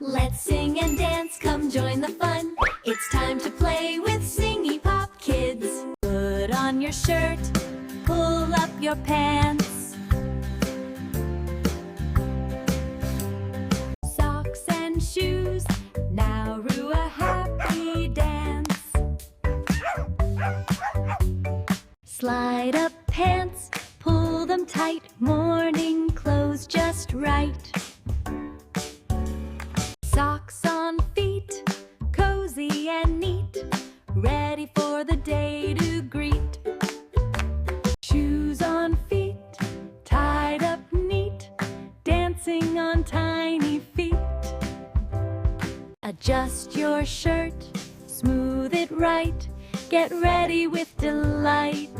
Let's sing and dance, come join the fun. It's time to play with SingyPop Kids. Put on your shirt, pull up your pants. Socks and shoes, now rue a happy dance. Slide up pants, pull them tight, morning clothes just right. Socks on feet, cozy and neat, ready for the day to greet. Shoes on feet, tied up neat, dancing on tiny feet. Adjust your shirt, smooth it right, get ready with delight.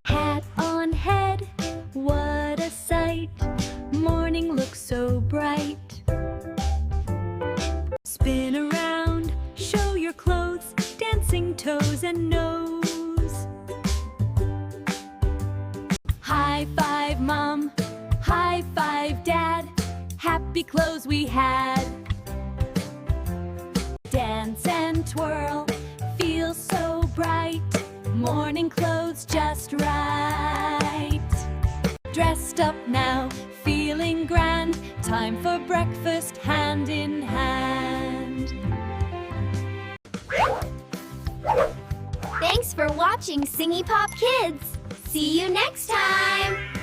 Hat on head, what a sight, morning looks so bright. Spin around, show your clothes, dancing toes and nose. High five mom, high five dad, happy clothes we had. Dance and twirl, feel so bright, morning clothes just right. Dressed up now, feeling grand, time for breakfast hand in hand. Thanks for watching SingyPop Kids. See you next time!